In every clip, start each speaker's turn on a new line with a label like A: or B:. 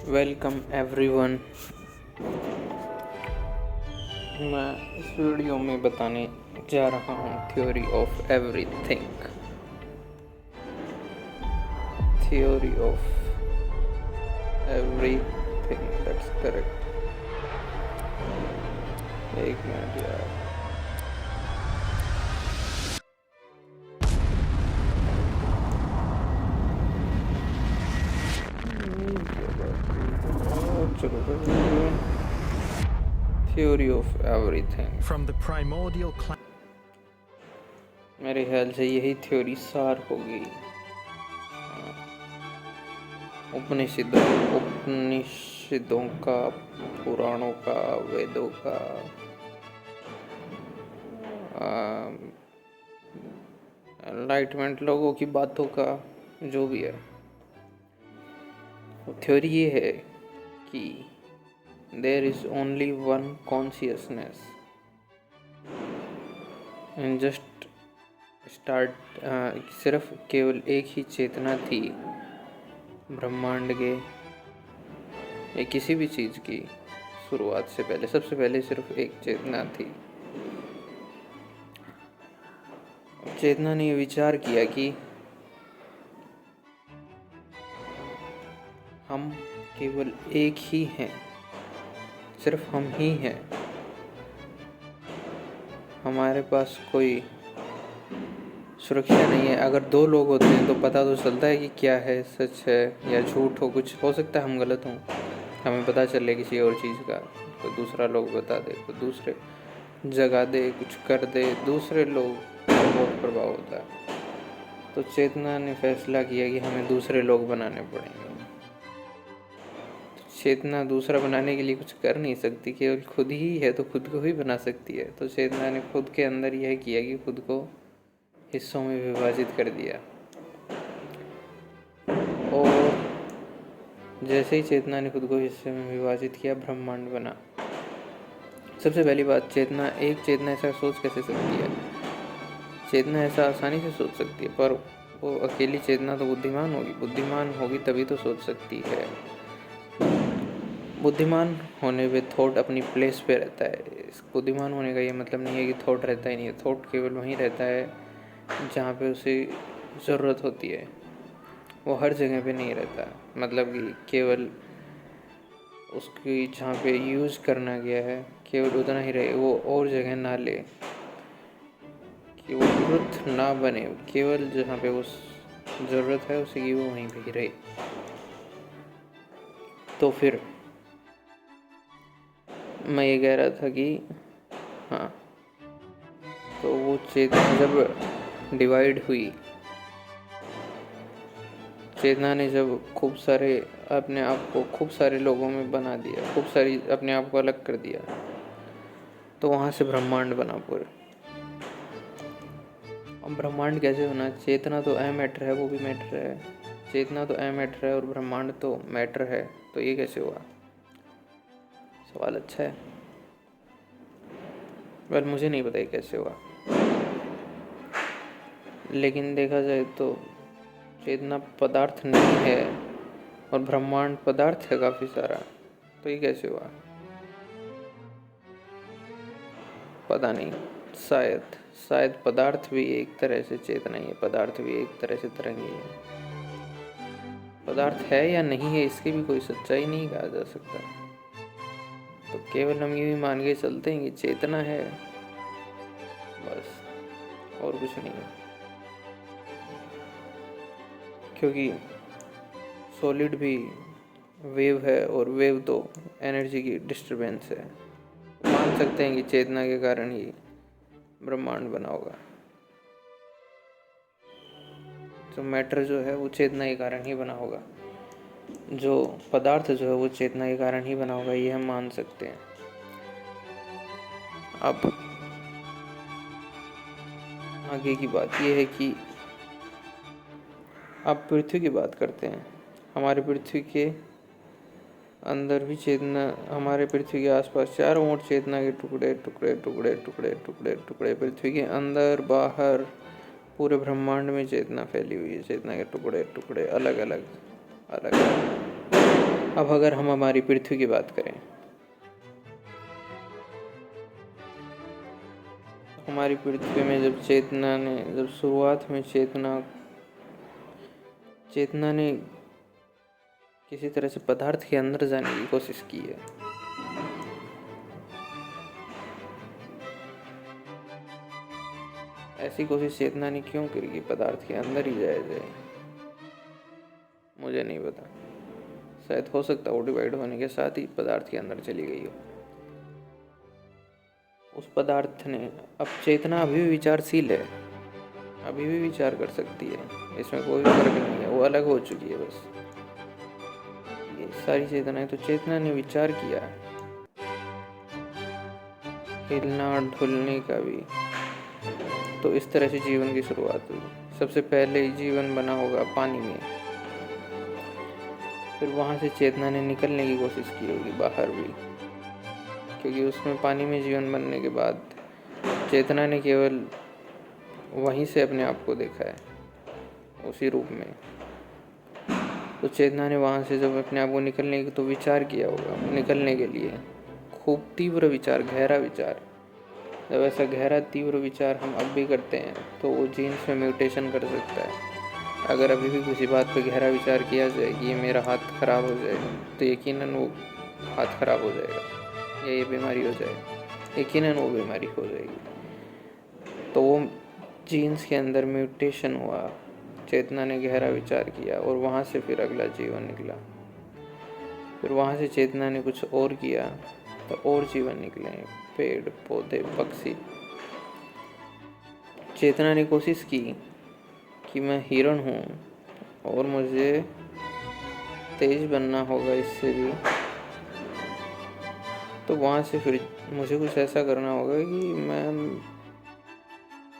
A: Welcome everyone. मैं इस video में बताने जा रहा हूँ theory of everything. Theory of everything, that's correct. एक मिनट यार। चलो theory of everything.
B: From the primordial
A: मेरे ख्याल से यही थ्योरी सार होगी उपनिषदों का, पुराणों का, वेदों का, एनलाइटमेंट लोगों की बातों का, जो भी है। थ्योरी ये है कि there is only one consciousness and just start. सिर्फ केवल एक ही चेतना थी ब्रह्मांड के या किसी भी चीज़ की शुरुआत से पहले। सबसे पहले सिर्फ एक चेतना थी। चेतना ने विचार किया कि हम केवल एक ही हैं, सिर्फ हम ही हैं। हमारे पास कोई सुरक्षा नहीं है। अगर दो लोग होते हैं तो पता तो चलता है कि क्या है, सच है या झूठ हो। कुछ हो सकता है हम गलत हों, हमें पता चले किसी और चीज़ का, तो दूसरा लोग बता दे, तो दूसरे जगा दे, कुछ कर दे, दूसरे लोग का बहुत प्रभाव होता है। तो चेतना ने फैसला किया कि हमें दूसरे लोग बनाने पड़ेंगे। चेतना दूसरा बनाने के लिए कुछ कर नहीं सकती, केवल खुद ही है तो खुद को ही बना सकती है। तो चेतना ने खुद के अंदर यह किया कि खुद को हिस्सों में विभाजित कर दिया। और जैसे ही चेतना ने खुद को हिस्से में विभाजित किया, ब्रह्मांड बना। सबसे पहली बात, एक चेतना ऐसा सोच कैसे सकती है? चेतना ऐसा आसानी से सोच सकती है, पर वो अकेली चेतना तो बुद्धिमान होगी तभी तो सोच सकती है। बुद्धिमान होने पे थॉट अपनी प्लेस पे रहता है। बुद्धिमान होने का ये मतलब नहीं है कि थॉट रहता ही नहीं है। थॉट केवल वहीं रहता है जहाँ पे उसे ज़रूरत होती है। वो हर जगह पे नहीं रहता, मतलब कि केवल उसकी जहाँ पे यूज़ करना गया है केवल उतना ही रहे, वो और जगह ना ले, कि वो ट्रुथ ना बने। केवल जहाँ पे वो ज़रूरत है उसे, कि वो वहीं पे ही रहे। तो फिर मैं ये कह रहा था कि हाँ, तो वो चेतना जब डिवाइड हुई, चेतना ने जब अपने आप को खूब सारे लोगों में बना दिया, खूब सारी अपने आप को अलग कर दिया, तो वहाँ से ब्रह्मांड बना पूरे। अब ब्रह्मांड कैसे बना? चेतना तो मैटर है, वो भी मैटर है। चेतना तो मैटर है और ब्रह्मांड तो मैटर है, तो ये कैसे हुआ? सवाल अच्छा है, पर मुझे नहीं पता ये कैसे हुआ। लेकिन देखा जाए तो चेतना पदार्थ नहीं है और ब्रह्मांड पदार्थ है काफ़ी सारा, तो ये कैसे हुआ? पता नहीं। शायद पदार्थ भी एक तरह से चेतना ही है, पदार्थ भी एक तरह से तरंगी है। पदार्थ है या नहीं है, इसकी भी कोई सच्चाई नहीं कहा जा सकता। तो केवल हम ये भी मान के चलते हैं कि चेतना है, बस, और कुछ नहीं है। क्योंकि सॉलिड भी वेव है और वेव तो एनर्जी की डिस्टरबेंस है। मान सकते हैं कि चेतना के कारण ही ब्रह्मांड बना होगा। तो मैटर जो है वो चेतना के कारण ही बना होगा, जो पदार्थ जो है वो चेतना के कारण ही बना होगा, ये हम मान सकते हैं। अब आगे की बात ये है कि अब पृथ्वी की बात करते हैं। हमारे पृथ्वी के अंदर भी चेतना, हमारे पृथ्वी के आसपास चारों ओर चेतना के टुकड़े टुकड़े टुकड़े टुकड़े टुकड़े टुकड़े, पृथ्वी के अंदर बाहर पूरे ब्रह्मांड में चेतना फैली हुई है। चेतना के टुकड़े टुकड़े अलग अलग अलग अलग। अब अगर हम हमारी पृथ्वी की बात करें, हमारी पृथ्वी में जब शुरुआत में चेतना ने किसी तरह से पदार्थ के अंदर जाने की कोशिश की है। ऐसी कोशिश चेतना ने क्यों करी कि पदार्थ के अंदर ही जाया जाए, मुझे नहीं पता। शायद हो सकता वो डिवाइड होने के साथ ही पदार्थ के अंदर चली गई हो। उस पदार्थ ने, अब चेतना अभी भी विचारशील है, अभी भी विचार कर सकती है, इसमें कोई फर्क नहीं है, वो अलग हो चुकी है बस। ये सारी चेतनाएं, तो चेतना ने विचार किया, हिलना ढुलने का भी। तो इस तरह से जीवन की शुरुआत हुई। सबसे पहले जीवन बना होगा पानी में, फिर वहाँ से चेतना ने निकलने की कोशिश की होगी बाहर भी, क्योंकि उसमें पानी में जीवन बनने के बाद चेतना ने केवल वहीं से अपने आप को देखा है, उसी रूप में। तो चेतना ने वहाँ से जब अपने आप को निकलने की तो विचार किया होगा, निकलने के लिए खूब तीव्र विचार, गहरा विचार। जब ऐसा गहरा तीव्र विचार हम अब भी करते हैं तो वो जीन्स में म्यूटेशन कर सकता है। अगर अभी भी किसी बात पे गहरा विचार किया जाए कि ये मेरा हाथ खराब हो जाए, तो यकीनन वो हाथ खराब हो जाएगा, या ये बीमारी हो जाए, यकीनन वो बीमारी हो जाएगी। तो वो जीन्स के अंदर म्यूटेशन हुआ, चेतना ने गहरा विचार किया और वहाँ से फिर अगला जीवन निकला। फिर वहाँ से चेतना ने कुछ और किया तो और जीवन निकले, पेड़ पौधे पक्षी। चेतना ने कोशिश की कि मैं हिरण हूँ और मुझे तेज बनना होगा इससे भी, तो वहाँ से फिर मुझे कुछ ऐसा करना होगा कि मैं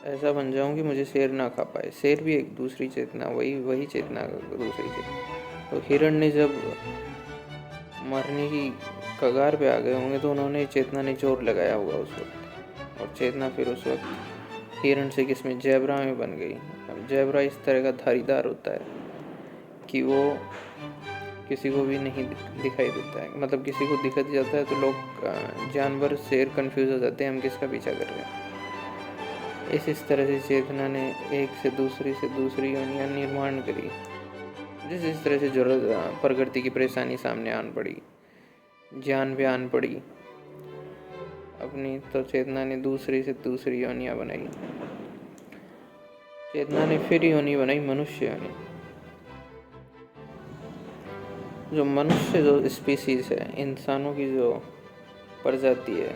A: ऐसा बन जाऊँ कि मुझे शेर ना खा पाए। शेर भी एक दूसरी चेतना, वही चेतना दूसरी चेतना। तो हिरण ने जब मरने की कगार पे आ गए होंगे तो उन्होंने चेतना ने जोर लगाया होगा उस वक्त, और चेतना फिर उस वक्त हिरण से किसमें ज़ेब्रा में बन गई। अब ज़ेब्रा इस तरह का धारीदार होता है कि वो किसी को भी नहीं दिखाई देता है, मतलब किसी को दिखा जाता है तो लोग जानवर शेर कंफ्यूज हो जाते हैं, हम किसका पीछा कर रहे हैं। इस तरह से चेतना ने एक से दूसरी योनियाँ निर्माण करी। जिस तरह से जरूरत प्रकृति की परेशानी सामने आन पड़ी, जान भी आन पड़ी अपनी, तो चेतना ने दूसरी से दूसरी योनियाँ बनाई। चेतना ने फिर योनि बनाई मनुष्य योनि। जो मनुष्य जो स्पीसीज है, इंसानों की जो प्रजाति है,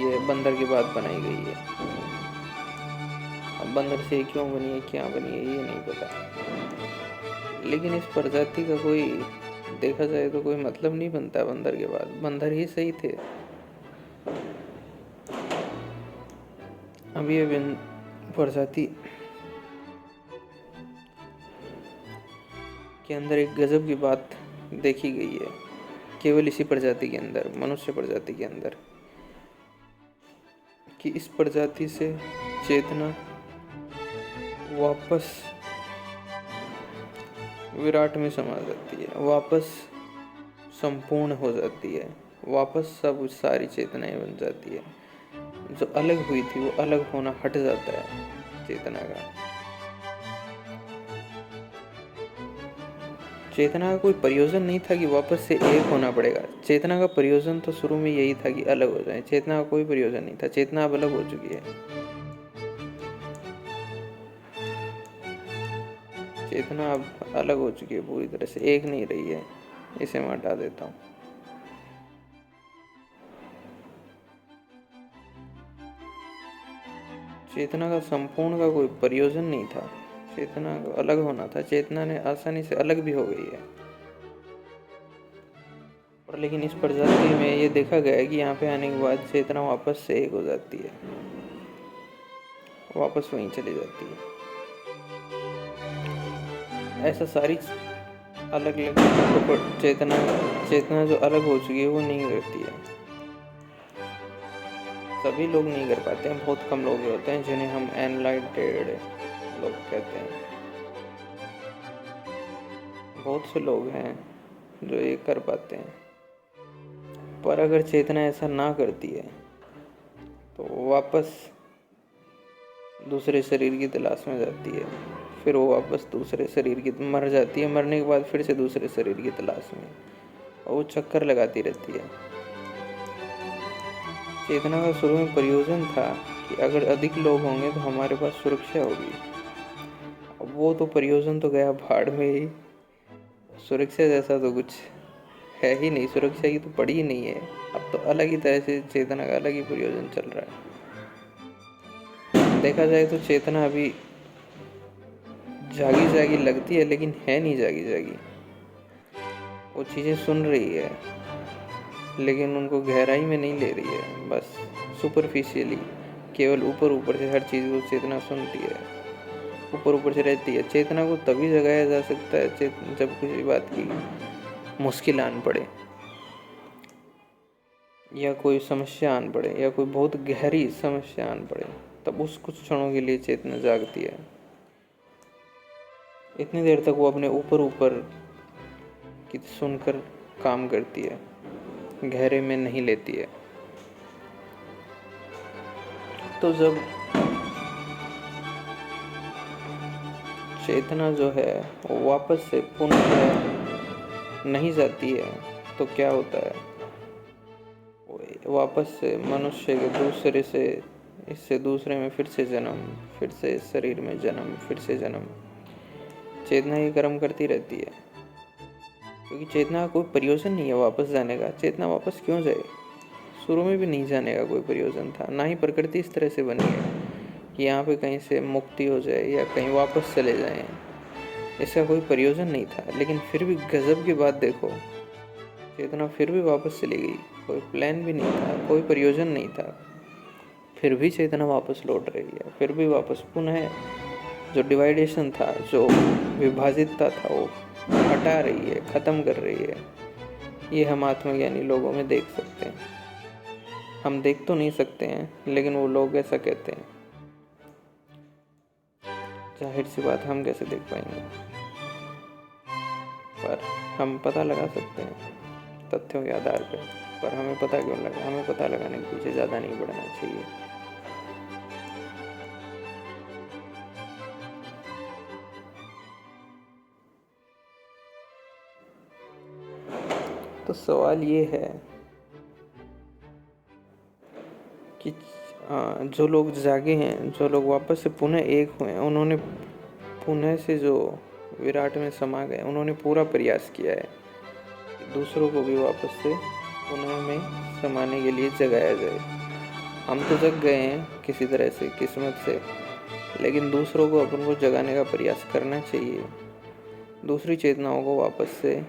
A: ये बंदर के बाद बनाई गई है। अब बंदर से क्यों बनी है, क्या बनी है, ये नहीं पता, लेकिन इस प्रजाति का कोई देखा जाए तो कोई मतलब नहीं बनता बंदर के बाद। बंदर ही सही थे। अब ये प्रजाति के अंदर एक गजब की बात देखी गई है, केवल इसी प्रजाति के अंदर, मनुष्य प्रजाति के अंदर, कि इस प्रजाति से चेतना वापस विराट में समा जाती है, वापस संपूर्ण हो जाती है, वापस सब सारी चेतनाएं बन जाती है। जो अलग हुई थी वो अलग होना हट जाता है चेतना का। चेतना का कोई प्रयोजन नहीं था कि वापस से एक होना पड़ेगा। चेतना का प्रयोजन तो शुरू में यही था कि अलग हो जाए। चेतना का कोई प्रयोजन नहीं था, चेतना अब अलग हो चुकी है। चेतना अब अलग हो चुकी है, पूरी तरह से एक नहीं रही है। इसे मैं हटा देता हूँ। चेतना का संपूर्ण का कोई प्रयोजन नहीं था, चेतना को अलग होना था। चेतना ने आसानी से अलग भी हो गई है, और लेकिन इस प्रजाति में ये देखा गया है कि यहाँ पे आने के बाद चेतना वापस से एक हो जाती है, वापस वहीं चली जाती है। ऐसा सारी अलग अलग चेतना जो अलग हो चुकी है वो नहीं करती है। सभी लोग नहीं कर पाते हैं, बहुत कम लोग होते हैं जिन्हें हम एनलाइटेड लोग कहते हैं। बहुत से लोग हैं जो ये कर पाते हैं। पर अगर चेतना ऐसा ना करती है तो वो वापस दूसरे शरीर की तलाश में जाती है, फिर वो वापस दूसरे शरीर की मर जाती है, मरने के बाद फिर से दूसरे शरीर की तलाश में, और वो चक्कर लगाती रहती है। चेतना का शुरू में प्रयोजन था कि अगर अधिक लोग होंगे तो हमारे पास सुरक्षा होगी। अब वो तो प्रयोजन तो गया भाड़ में ही, सुरक्षा जैसा तो कुछ है ही नहीं, सुरक्षा की तो पड़ी ही नहीं है। अब तो अलग ही तरह से चेतना का अलग ही प्रयोजन चल रहा है। देखा जाए तो चेतना अभी जागी जागी लगती है, लेकिन है नहीं जागी जागी। वो चीज़ें सुन रही है लेकिन उनको गहराई में नहीं ले रही है, बस सुपरफिशियली, केवल ऊपर ऊपर से हर चीज़ को चेतना सुनती है, ऊपर ऊपर से रहती है। चेतना को तभी जगाया जा सकता है जब किसी बात की मुश्किल आन पड़े, या कोई समस्या आन पड़े, या कोई बहुत गहरी समस्या आन पड़े, तब उस कुछ क्षणों के लिए चेतना जागती है। इतनी देर तक वो अपने ऊपर ऊपर की सुनकर काम करती है, गहरे में नहीं लेती है। तो जब चेतना जो है वो वापस से पुनः नहीं जाती है तो क्या होता है, वापस से मनुष्य के दूसरे से इससे दूसरे में फिर से जन्म, फिर से शरीर में जन्म, फिर से जन्म। चेतना ये कर्म करती रहती है, क्योंकि चेतना का कोई प्रयोजन नहीं है वापस जाने का। चेतना वापस क्यों जाए, शुरू में भी नहीं जाने का कोई प्रयोजन था, ना ही प्रकृति इस तरह से बनी है कि यहाँ पे कहीं से मुक्ति हो जाए या कहीं वापस चले जाएं। इसका कोई प्रयोजन नहीं था, लेकिन फिर भी गजब की बात देखो, चेतना फिर भी वापस चली गई। कोई प्लान भी नहीं था, कोई प्रयोजन नहीं था, फिर भी चेतना वापस लौट रही है, फिर भी वापस पुनः जो डिवाइडेशन था, जो विभाजितता था, वो हटा रही है, ख़त्म कर रही है। ये हम आत्मज्ञानी लोगों में देख सकते हैं। हम देख तो नहीं सकते हैं, लेकिन वो लोग ऐसा कहते हैं। जाहिर सी बात, हम कैसे देख पाएंगे, पर हम पता लगा सकते हैं तथ्यों के आधार पर हमें पता क्यों लगा, हमें पता लगाने के पीछे ज़्यादा नहीं बढ़ना चाहिए। तो सवाल ये है कि जो लोग जागे हैं, जो लोग वापस से पुनः एक हुए हैं, उन्होंने पुनः से जो विराट में समा गए, उन्होंने पूरा प्रयास किया है कि दूसरों को भी वापस से पुनः में समाने के लिए जगाया जाए। हम तो जग गए हैं किसी तरह से, किस्मत से, लेकिन दूसरों को अपन को जगाने का प्रयास करना चाहिए। दूसरी चेतनाओं को वापस से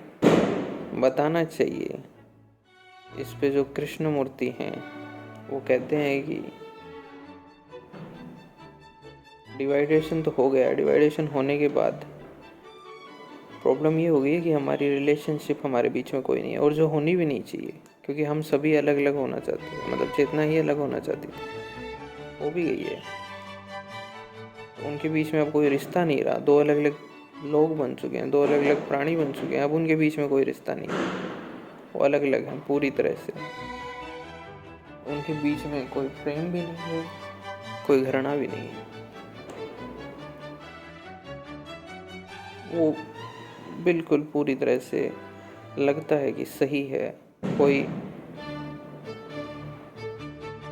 A: बताना चाहिए। इस पे जो कृष्ण मूर्ति हैं वो कहते हैं कि डिवाइडेशन तो हो गया, डिवाइडेशन होने के बाद प्रॉब्लम ये हो गई है कि हमारी रिलेशनशिप, हमारे बीच में कोई नहीं है, और जो होनी भी नहीं चाहिए, क्योंकि हम सभी अलग अलग होना चाहते हैं। मतलब चेतना ही अलग होना चाहती थी, हो भी गई है। तो उनके बीच में अब कोई रिश्ता नहीं रहा, दो अलग अलग लोग बन चुके हैं, दो अलग अलग प्राणी बन चुके हैं। अब उनके बीच में कोई रिश्ता नहीं है, वो अलग अलग हैं पूरी तरह से। उनके बीच में कोई प्रेम भी नहीं है, कोई घृणा भी नहीं है। वो बिल्कुल पूरी तरह से लगता है कि सही है। कोई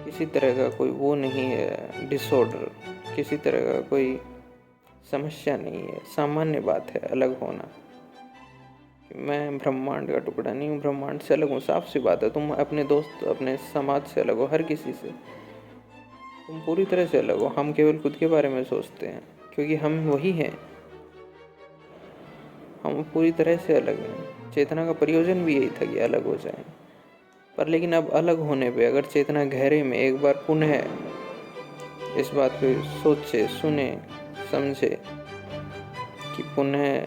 A: किसी तरह का कोई वो नहीं है, डिसऑर्डर, किसी तरह का कोई समस्या नहीं है। सामान्य बात है अलग होना। मैं ब्रह्मांड का टुकड़ा नहीं हूँ, ब्रह्मांड से अलग हूँ, साफ सी बात है। तुम अपने दोस्त, अपने समाज से अलग हो, हर किसी से तुम पूरी तरह से अलग हो। हम केवल खुद के बारे में सोचते हैं, क्योंकि हम वही हैं, हम पूरी तरह से अलग हैं। चेतना का प्रयोजन भी यही था कि अलग हो जाएं। पर लेकिन अब अलग होने पे अगर चेतना गहरे में एक बार पुनः इस बात पे सोचे, सुने, समझे कि पुनः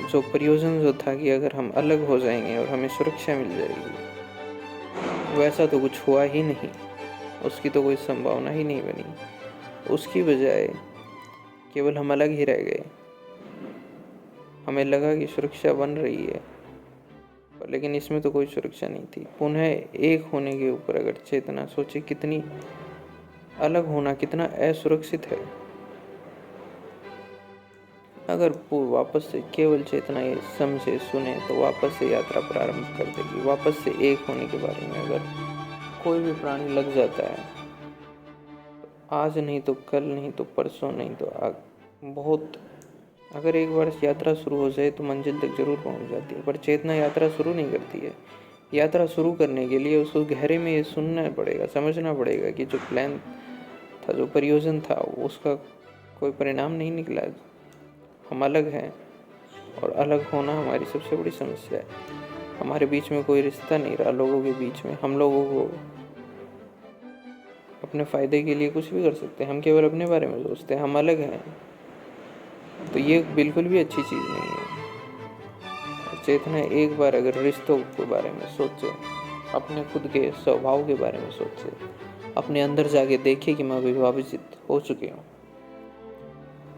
A: जो प्रयोजन जो था कि अगर हम अलग हो जाएंगे और हमें सुरक्षा मिल जाएगी, वैसा तो कुछ हुआ ही नहीं, उसकी तो कोई संभावना ही नहीं बनी। उसकी बजाय केवल हम अलग ही रह गए। हमें लगा कि सुरक्षा बन रही है, लेकिन इसमें तो कोई सुरक्षा नहीं थी। पुनः एक होने के ऊपर अगर चेतना सोचे कितनी अलग होना कितना असुरक्षित है। अगर वो वापस से केवल चेतना ये समझे सुने तो वापस से यात्रा प्रारंभ कर देगी। वापस से एक होने के बारे में अगर कोई भी प्राणी लग जाता है, आज नहीं तो कल नहीं तो परसों नहीं तो बहुत, अगर एक बार यात्रा शुरू हो जाए तो मंजिल तक जरूर पहुंच जाती है। पर चेतना यात्रा शुरू नहीं करती है। यात्रा शुरू करने के लिए उसको गहरे में ये सुनना पड़ेगा, समझना पड़ेगा कि जो प्लान था, जो प्रयोजन था, उसका कोई परिणाम नहीं निकला। हम अलग हैं और अलग होना हमारी सबसे बड़ी समस्या है। हमारे बीच में कोई रिश्ता नहीं रहा लोगों के बीच में। हम लोगों को अपने फ़ायदे के लिए कुछ भी कर सकते हैं। हम केवल अपने बारे में सोचते हैं, हम अलग हैं। तो ये बिल्कुल भी अच्छी चीज़ नहीं है। चेतना एक बार अगर रिश्तों के बारे में सोचे, अपने खुद के स्वभाव के बारे में सोचे, अपने अंदर जाके देखे कि मैं विभाजित हो चुकी हूँ,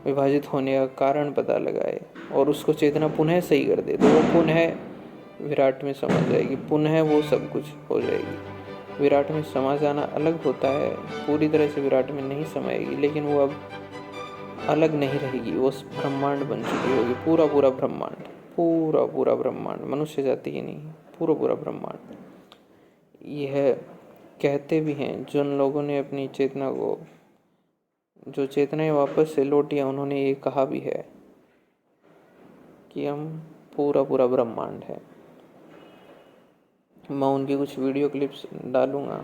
A: विभाजित होने का कारण पता लगाए और उसको चेतना पुनः सही कर दे, तो वो पुनः विराट में समा जाएगी, पुनः वो सब कुछ हो जाएगी। विराट में समा जाना अलग होता है, पूरी तरह से विराट में नहीं समाएगी, लेकिन वो अब अलग नहीं रहेगी। वो ब्रह्मांड बन चुकी होगी, पूरा पूरा ब्रह्मांड, पूरा पूरा ब्रह्मांड, मनुष्य जाति ही नहीं, पूरा पूरा ब्रह्मांड। यह कहते भी हैं जिन लोगों ने अपनी चेतना को, जो चेतनाएं वापस से लौटियां, उन्होंने ये कहा भी है कि हम पूरा पूरा ब्रह्मांड है। मैं उनकी कुछ वीडियो क्लिप्स डालूंगा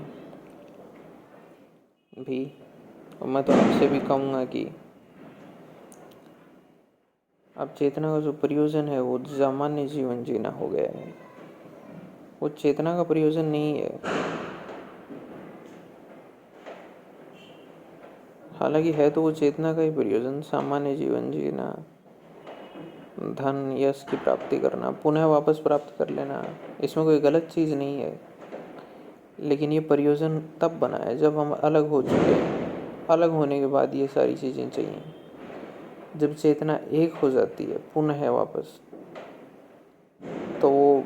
A: भी, और मैं तो आपसे भी कहूँगा कि अब चेतना का जो प्रयोजन है वो सामान्य जीवन जीना हो गया है। वो चेतना का प्रयोजन नहीं है। हालांकि है तो वो चेतना का ही प्रयोजन, सामान्य जीवन जीना, धन यश की प्राप्ति करना, पुनः वापस प्राप्त कर लेना, इसमें कोई गलत चीज़ नहीं है। लेकिन ये प्रयोजन तब बना है जब हम अलग हो चुके हैं। अलग होने के बाद ये सारी चीज़ें चाहिए। जब चेतना एक हो जाती है पुनः वापस, तो वो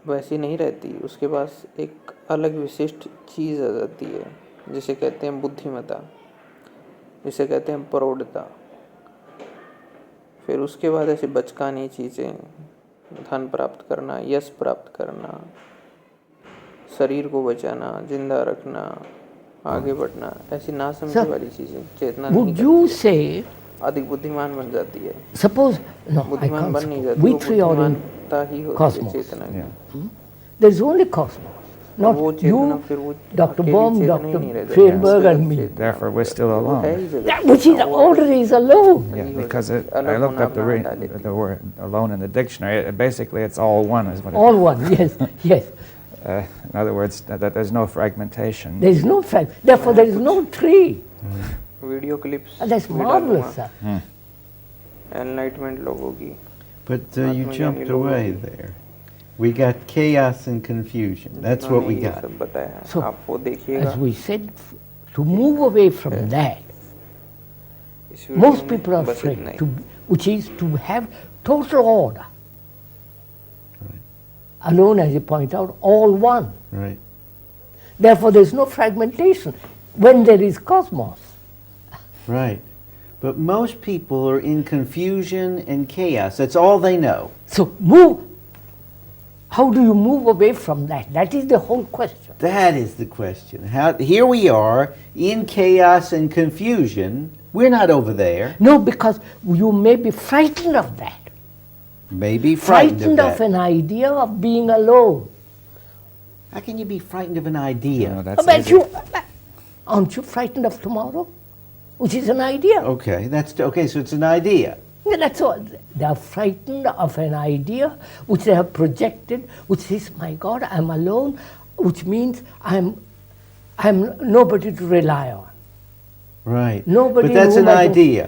A: वैसी नहीं रहती। उसके पास एक अलग विशिष्ट चीज़ आ जाती है, जिसे कहते हैं बुद्धिमत्ता, जिसे कहते हैं प्रौढ़ता। फिर उसके बाद ऐसी बचकानी चीज़ें, धन प्राप्त करना, यश प्राप्त करना, शरीर को बचाना, जिंदा रखना, आगे बढ़ना, ऐसी ना समझे वाली चीज़ें चेतना नहीं करती। अधिक बुद्धिमान बन जाती है।
B: Suppose, no,
A: बुद्धिमान बन नहीं जाती,
B: we
A: वो
B: three are in
A: बुद्धिमानता ही होती है
B: cosmos.
A: चेतना की।
B: There is only cosmos, not
A: वो
B: you,
A: चेतना फिर वो
B: Dr.
A: अकेली
B: Baum,
A: चेतना
B: Dr.
A: ही नहीं रह जाती।
B: Feinberg and me.
C: Therefore, we're still
A: वो
C: alone.
A: है ही जगत
B: That which is
A: चेतना, वो
B: order is alone.
C: Yeah, because I
A: अलग
C: looked
A: होना
C: up
A: अपना हटा लेती
C: the word alone in the dictionary. Basically, it's all one, is what it
B: All one, yes, yes.
C: in other words, that there's no fragmentation.
B: There is no fact. Therefore, there is no tree.
A: Video clips
B: And that's marvelous, sir.
A: Enlightenment लोगों की।
D: But you jumped away there. We got chaos and confusion. That's what we
A: उन्होंने ये
D: got.
A: सब बताया।
B: So,
A: आप वो देखिएगा।
B: as we said, to move away from that,
A: इस वीडियो
B: most
A: में
B: people are
A: बस
B: afraid,
A: इतना ही।
B: to, which is to have total order. Alone, as you point out, all one.
D: Right.
B: Therefore, there is no fragmentation when there is cosmos.
D: Right. But most people are in confusion and chaos. That's all they know.
B: So move. How do you move away from that? That is the whole question.
D: That is the question. Here we are in chaos and confusion. We're not over there.
B: No, because you may be frightened of that.
D: Maybe frightened of that.
B: an idea of being alone.
D: How can you be frightened of an idea?
C: No, that's
B: But
C: easy.
B: aren't you frightened of tomorrow? Which is an idea.
D: Okay, okay. So it's an idea.
B: Yeah, that's all. They are frightened of an idea which they have projected, which says, "My God, I'm alone," which means I'm nobody to rely on.
D: Right.
B: Nobody
D: But that's
B: whom
D: an
B: I can-
D: idea.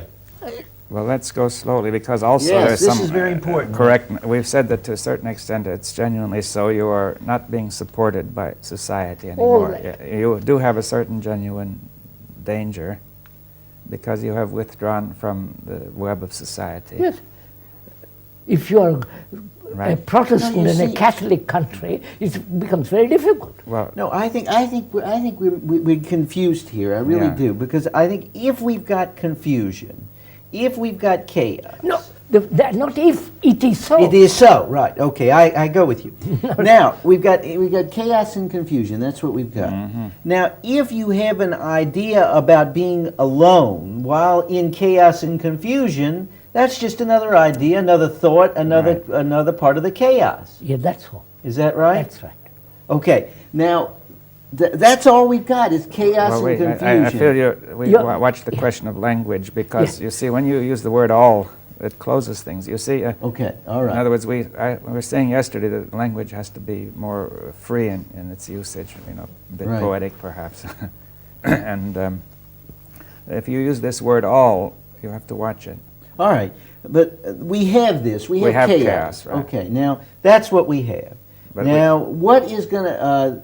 C: Well, let's go slowly because also
D: Yes,
C: there's
D: this
C: some
D: is very important.
C: correct. We've said that to a certain extent it's genuinely so. You are not being supported by society anymore.
B: right.
C: You do have a certain genuine danger because you have withdrawn from the web of society.
B: Yes. If you are a
C: Right.
B: Protestant
D: No, you
B: in a
D: see-
B: Catholic country, it becomes very difficult.
C: Well,
D: No, I think we're confused here. I really
C: Yeah.
D: do, because I think if we've got confusion, if we've got chaos,
B: No, not if, it is so.
D: it is so. Right? Okay, I go with you. Now we've got chaos and confusion. That's what we've got. Now, if you have an idea about being alone while in chaos and confusion, that's just another idea, another thought, another part of the chaos.
B: Yeah, that's all.
D: Is that right?
B: That's right.
D: Okay. Now, that's all we've got is chaos
C: well, wait,
D: and confusion.
C: I feel we
B: Yeah.
C: watch the
B: Yeah.
C: question of language because
B: Yeah.
C: you see, when you use the word all, it closes things. You see,
D: Okay. All right.
C: in other words, we were saying yesterday that language has to be more free in its usage, a bit
D: Right.
C: poetic perhaps. And if you use this word all, you have to watch it.
D: All right, but we have this. We have chaos.
C: chaos, right.
D: Okay, now that's what we have.
C: But
D: now, what is going to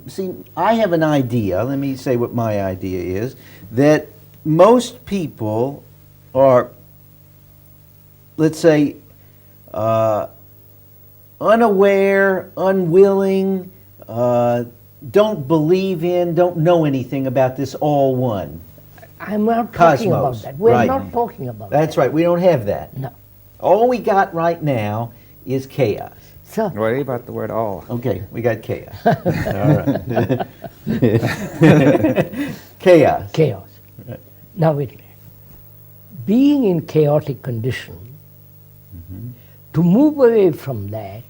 D: see? I have an idea. Let me say what my idea is. That most people are, let's say, unaware, unwilling, don't believe in, don't know anything about this all one.
B: I'm not talking about
D: Cosmos,
B: that. We're
D: right.
B: not talking about
D: That's right. We don't have that.
B: that. No.
D: All we got right now is chaos.
B: So,
C: What about the word all?
D: Okay, we got chaos. All right. Chaos.
B: chaos. Now wait a minute. Being in chaotic condition, to move away from that,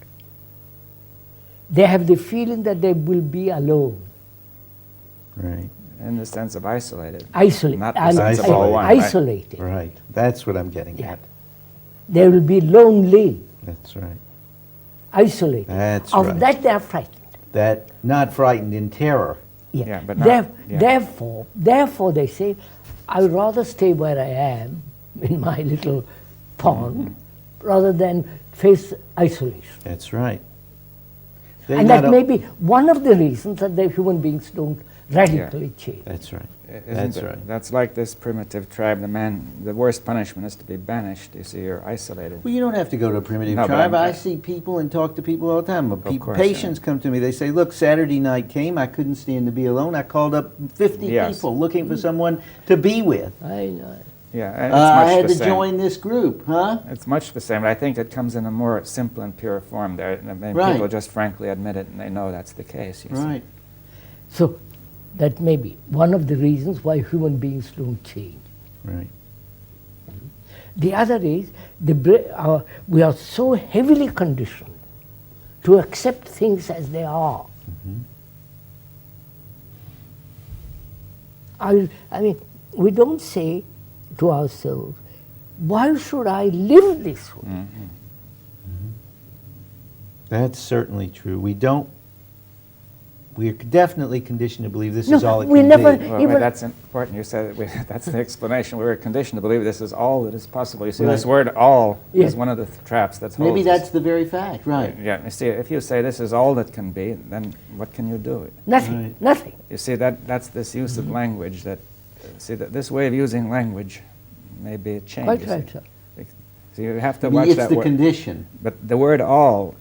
B: they have the feeling that they will be alone,
D: Right.
C: In the sense of isolated.
B: isolated,
C: Not the sense of all one, right?
B: isolated.
D: Right. That's what I'm getting
B: Yeah.
D: at.
B: They will be lonely,
D: That's right.
B: isolated.
D: That's
B: of
D: right.
B: that they are frightened.
D: That not frightened, in terror.
C: Yeah, but not- yeah.
B: Therefore, they say, I would rather stay where I am in my little pond rather than face isolation.
D: That's right. They
B: And
D: not
B: that
D: o-
B: may be one of the reasons that the human beings don't radically change.
D: That's right.
C: Isn't
D: That's
C: it?
D: right.
C: That's like this primitive tribe. The worst punishment is to be banished. You see, you're isolated.
D: Well, you don't have to go to a primitive
C: No, but
D: tribe.
C: I'm-
D: I see people and talk to people all the time.
C: course,
D: Patients come to me. They say, "Look, Saturday night came. I couldn't stand to be alone. I called up 50
C: Yes.
D: people looking for someone to be with.
B: I know.
C: Yeah, and
D: I
C: it's
D: had
C: much
D: to
C: the same.
D: join this group, huh?"
C: It's much the same. But I think it comes in a more simple and pure form. There, and
D: Right.
C: people just frankly admit it, and they know that's the case. You see.
D: Right.
B: So that may be one of the reasons why human beings don't change.
D: Right.
B: The other is we are so heavily conditioned to accept things as they are. I mean, we don't say to ourselves, why should I live this way?
D: That's certainly true. We're definitely conditioned to believe this
B: No,
D: is all it
B: we
D: can
B: never-
D: be.
C: Well,
B: Even-
C: that's important. You said that's the explanation. We were conditioned to believe this is all that is possible. You see,
D: Right.
C: this word "all"
B: Yeah.
C: is one of the traps that's
D: Maybe
C: holds us.
D: that's the very fact, right?
C: Yeah, you see, if you say this is all that can be, then what can you do?
B: Nothing,
D: Right.
B: nothing.
C: You see, that's this use of language that, see, that this way of using language may be a change.
B: Quite
C: you
B: right,
C: see.
B: sir.
C: So you have to
D: I mean,
C: watch
D: it's
C: that
D: the
C: word.
D: condition.
C: But the word "all,"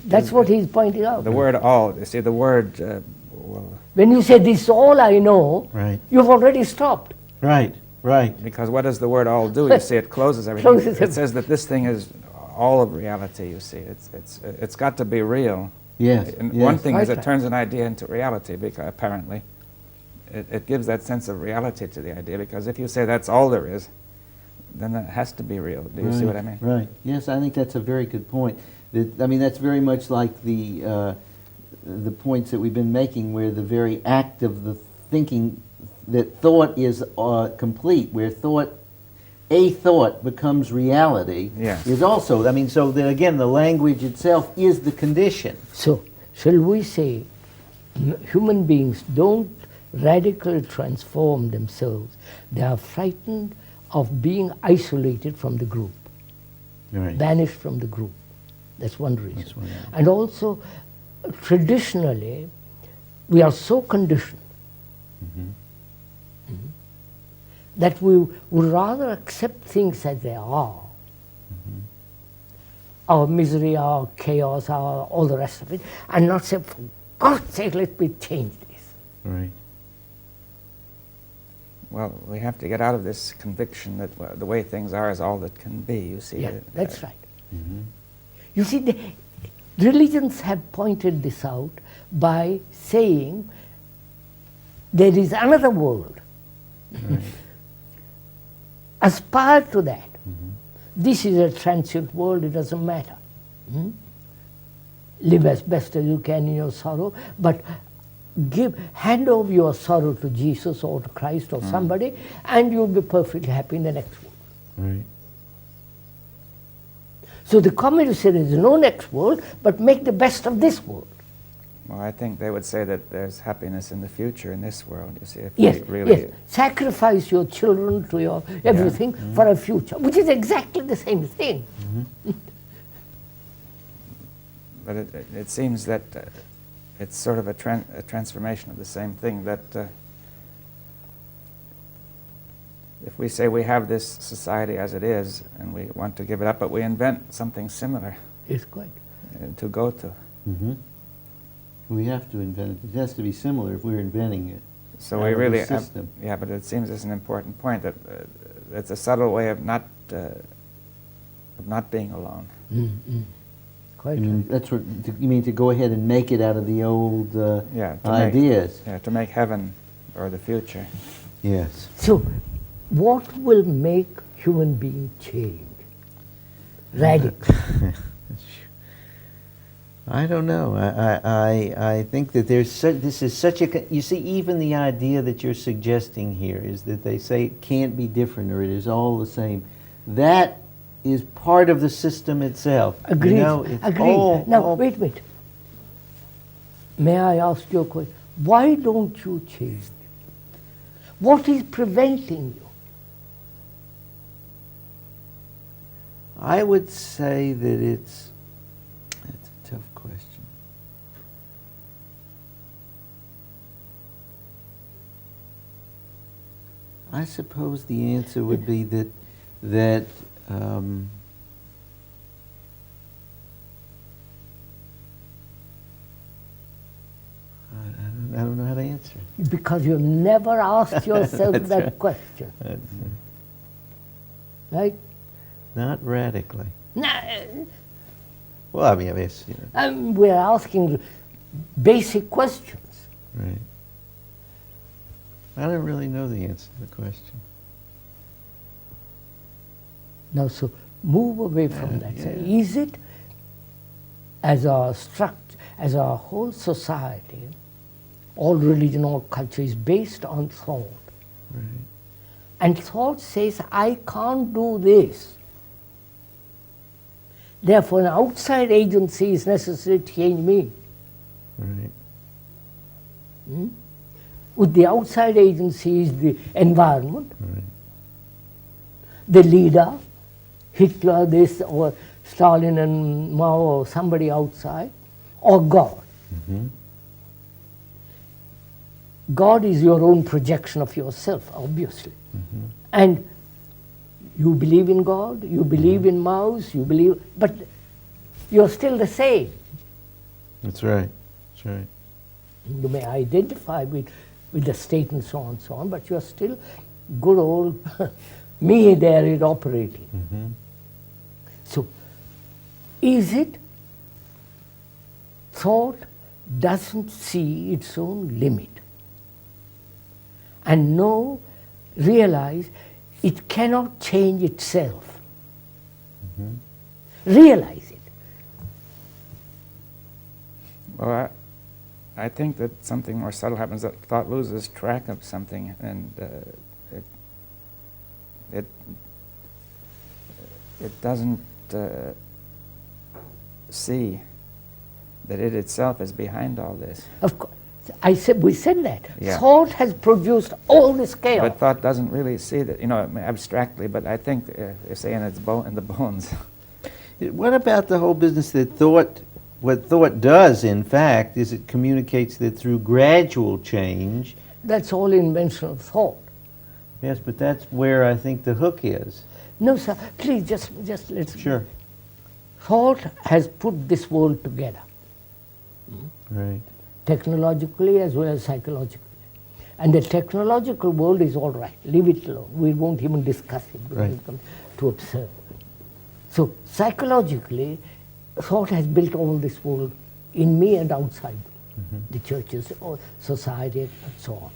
B: That's what he's pointing out.
C: the word "all," you see, the word, well,
B: When you say this is all I know,
D: Right.
B: you've already stopped.
D: Right. Right.
C: because what does the word "all" do? You see, it closes everything.
B: Closes
C: It
B: everything.
C: says that this thing is all of reality. You see, it's got to be real.
D: Yes.
C: And
D: yes.
C: one thing is
B: Right.
C: it turns an idea into reality, because apparently it gives that sense of reality to the idea, because if you say that's all there is, then that has to be real. Do you see what I mean?
D: Right. Yes, I think that's a very good point. I mean, that's very much like the points that we've been making, where the very act of the thinking, that thought is complete, where a thought becomes reality,
C: Yes.
D: is also, I mean, so that again, the language itself is the condition.
B: So, shall we say human beings don't radically transform themselves? They are frightened of being isolated from the group,
D: Right.
B: banished from the group. That's one reason.
D: That's one reason.
B: And also, traditionally, we are so conditioned that we would rather accept things as they are our misery, our chaos, our all the rest of it, and not say, for God's sake, let me change this.
D: Right.
C: Well, we have to get out of this conviction that the way things are is all that can be, you see.
B: Yeah, that's right. You see, the religions have pointed this out by saying there is another world. Aspire to that. This is a transient world, it doesn't matter. Live as best as you can in your sorrow, but hand over your sorrow to Jesus or to Christ or somebody, and you'll be perfectly happy in the next world.
D: Right.
B: So the communists say there's no next world, but make the best of this world.
C: Well, I think they would say that there's happiness in the future in this world, you see, if
B: Yes,
C: we really...
B: yes. Sacrifice your children to your everything for a future, which is exactly the same thing.
C: But it seems that it's sort of a transformation of the same thing, that if we say we have this society as it is and we want to give it up, but we invent something similar
B: It's quite.
C: to go to.
D: We have to invent it. It has to be similar if we're inventing it.
C: So
D: out
C: we
D: of
C: really
D: the system.
C: yeah, but it seems it's an important point that it's a subtle way of not being alone.
B: Quite
D: I mean,
B: right.
D: that's what you mean, to go ahead and make it out of the old
C: Yeah, to
D: ideas.
C: to make heaven or the future.
D: Yes.
B: So, what will make human being change? Radical.
D: I don't know. I think that this is such a... You see, even the idea that you're suggesting here is that they say it can't be different or it is all the same. That is part of the system itself.
B: Agreed.
D: You know, it's
B: Agreed.
D: all-
B: Now,
D: all-
B: wait. May I ask you a question? Why don't you change? What is preventing you?
D: I would say that that's a tough question. I suppose the answer would be that I don't know how to answer.
B: Because you've never asked yourself
D: That's
B: that
D: right.
B: question,
D: That's,
B: right?
D: not radically.
B: Nah,
D: Well, I mean, you know,
B: we're asking basic questions.
D: right. I don't really know the answer to the question.
B: Now, so move away from that. Say,
D: yeah.
B: is it, as our structure, as our whole society, all religion, all culture is based on thought.
D: Right.
B: And thought says, I can't do this. Therefore, an outside agency is necessary to change me.
D: Right.
B: With the outside agency is the environment,
D: Right.
B: the leader, Hitler, this, or Stalin and Mao, or somebody outside, or God. God is your own projection of yourself, obviously. And you believe in God, you believe in Mao's, you believe, but you're still the same.
D: That's right. That's right.
B: You may identify with the state and so on, but you're still good old me there is operating. So, is it thought doesn't see its own limit and realize it cannot change itself. Realize it.
C: Well, I think that something more subtle happens, that thought loses track of something, and it doesn't see that it itself is behind all this.
B: Of course, we said that.
C: Yeah.
B: Thought has produced all this chaos.
C: But thought doesn't really see that, abstractly, but I think, say in the bones.
D: What about the whole business that what thought does, in fact, is it communicates that through gradual change.
B: That's all invention of thought.
D: Yes, but that's where I think the hook is.
B: No, sir, please just let's...
D: Sure.
B: thought has put this world together,
D: Right.
B: technologically as well as psychologically. And the technological world is all right, leave it alone. We won't even discuss it because
D: Right.
B: it becomes too absurd. So psychologically, thought has built all this world in me and outside me, the churches, or society, and so on.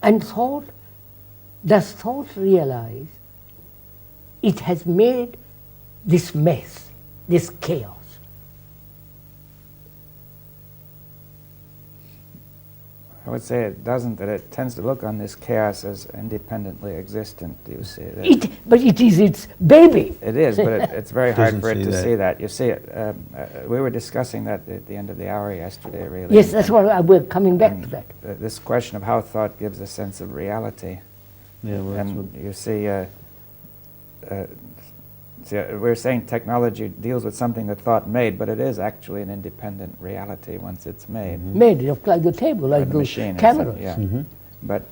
B: And does thought realize it has made this mess, this chaos?
C: I would say it doesn't, that it tends to look on this chaos as independently existent, do you see that?
B: But it is its baby.
C: It is, but it's very hard
D: Doesn't
C: for it
D: see
C: to
D: that.
C: see that. You see it, we were discussing that at the end of the hour yesterday, really.
B: Yes, that's what we're coming back to that.
C: This question of how thought gives a sense of reality.
D: Yeah, well, that's
C: And you see, we're saying technology deals with something that thought made, but it is actually an independent reality once it's made.
B: Made it up like the table,
C: By
B: like
C: the
B: those
C: machine.
B: cameras.
C: Yeah. But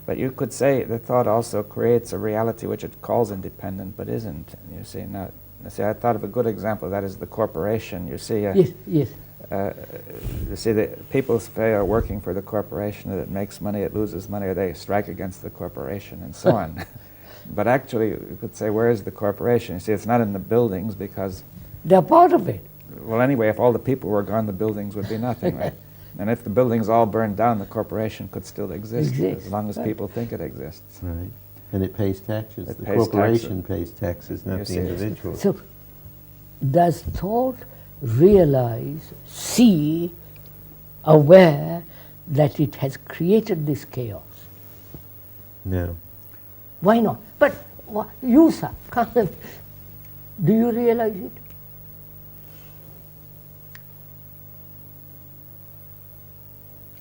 C: but you could say the thought also creates a reality which it calls independent, but isn't. You see, now, I thought of a good example of that is the corporation. You see,
B: Yes, yes.
C: you see, the people say are working for the corporation, that it makes money, it loses money, or they strike against the corporation, and so on. But actually, you could say, where is the corporation? You see, it's not in the buildings because,
B: They're part of it.
C: well, anyway, if all the people were gone, the buildings would be nothing, right? And if the buildings all burned down, the corporation could still exist
B: Exists,
C: as long as
B: right.
C: people think it exists.
D: right. And it pays taxes.
C: It
D: The
C: pays
D: corporation pays taxes,
C: You
D: not
C: see,
D: the
C: it's-
D: individual.
B: So, does thought realize, see, aware that it has created this chaos?
D: No.
B: Why not? But you, sir, do you realize it?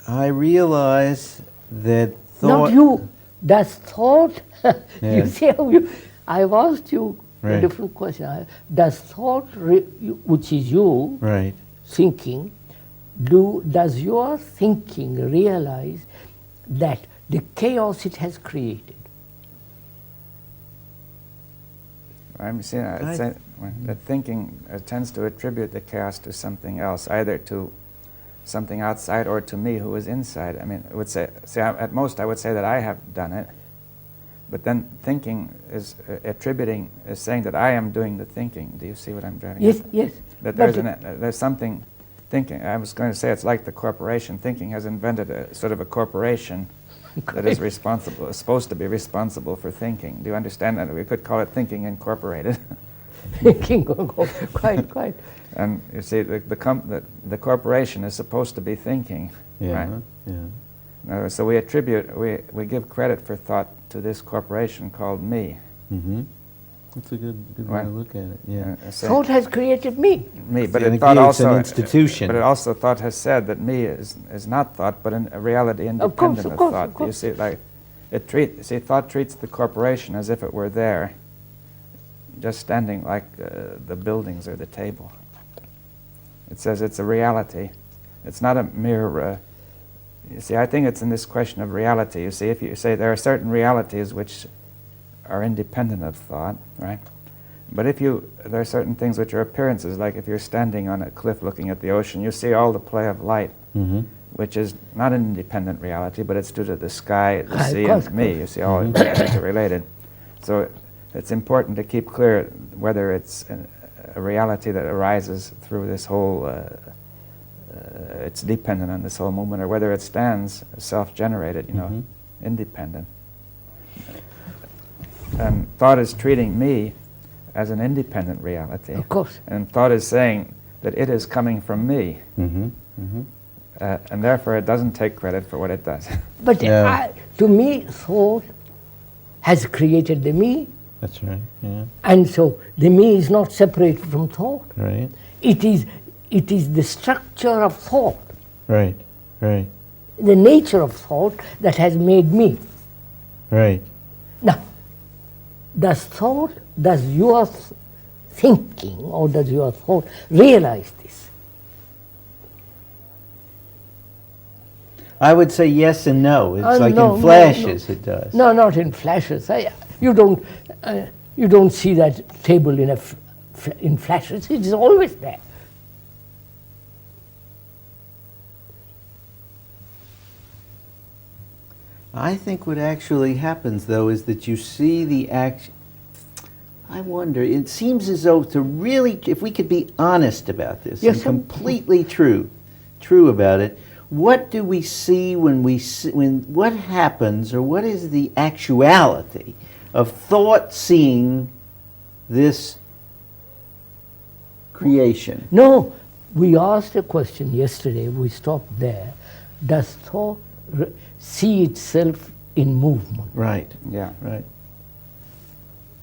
D: I realize that thought...
B: Not you. Does thought,
D: Yeah.
B: you see how I've asked you a
D: Right.
B: different question. Does thought, which is you,
D: Right.
B: thinking, does your thinking realize that the chaos it has created?
C: I'm seeing that thinking tends to attribute the chaos to something else, either to something outside or to me who is inside. I mean, I would say at most I would say that I have done it, but then thinking is attributing, is saying that I am doing the thinking. Do you see what I'm driving
B: Yes,
C: at?
B: yes.
C: That
B: But
C: there's something thinking. I was going to say it's like the corporation. Thinking has invented a sort of a corporation that is responsible, is supposed to be responsible for thinking. Do you understand that? We could call it Thinking Incorporated.
B: thinking, quite.
C: And you see, the corporation is supposed to be thinking,
D: Yeah.
C: right?
D: Yeah.
C: So we give credit for thought to this corporation called me.
D: Mm-hmm. That's a good way
C: Right.
D: to look at it. Yeah.
B: Thought has created me.
C: Me, but
D: And
C: it
D: it
C: thought
D: creates
C: also
D: an institution.
C: But it also thought has said that me is not thought, but a reality independent of
B: course,
C: thought.
B: of course.
C: You see, like thought treats the corporation as if it were there, just standing like the buildings or the table. It says it's a reality. It's not a mere. You see, I think it's in this question of reality. You see, if you say there are certain realities which are independent of thought, right? But there are certain things which are appearances, like if you're standing on a cliff looking at the ocean, you see all the play of light,
D: Mm-hmm.
C: which is not an independent reality, but it's due to the sky, the
B: Of
C: sea,
B: course,
C: and me. You see, all interrelated. So it's important to keep clear whether it's a reality that arises through this whole, it's dependent on this whole movement, or whether it stands self-generated, independent. And thought is treating me as an independent reality.
B: Of course.
C: And thought is saying that it is coming from me.
D: Mm-hmm. Mm-hmm.
C: And therefore it doesn't take credit for what it does.
B: But
D: Yeah.
B: to me, thought has created the me,
D: That's right. Yeah.
B: and so the me is not separated from thought.
D: Right.
B: It is the structure of thought,
D: Right. Right.
B: the nature of thought that has made me.
D: Right.
B: Now, does your thinking or does your thought realize this?
D: I would say yes and no. It's like
B: no,
D: in flashes it does.
B: No, not in flashes. You don't see that table in flashes. It is always there.
D: I think what actually happens, though, is that you see the action. I wonder, it seems as though to really, if we could be honest about this,
B: Yes,
D: and
B: sir.
D: completely true about it, what do we see when what happens, or what is the actuality of thought seeing this creation?
B: No, we asked a question yesterday, we stopped there. Does thought see itself in movement?
D: Right,
C: Yeah.
D: right.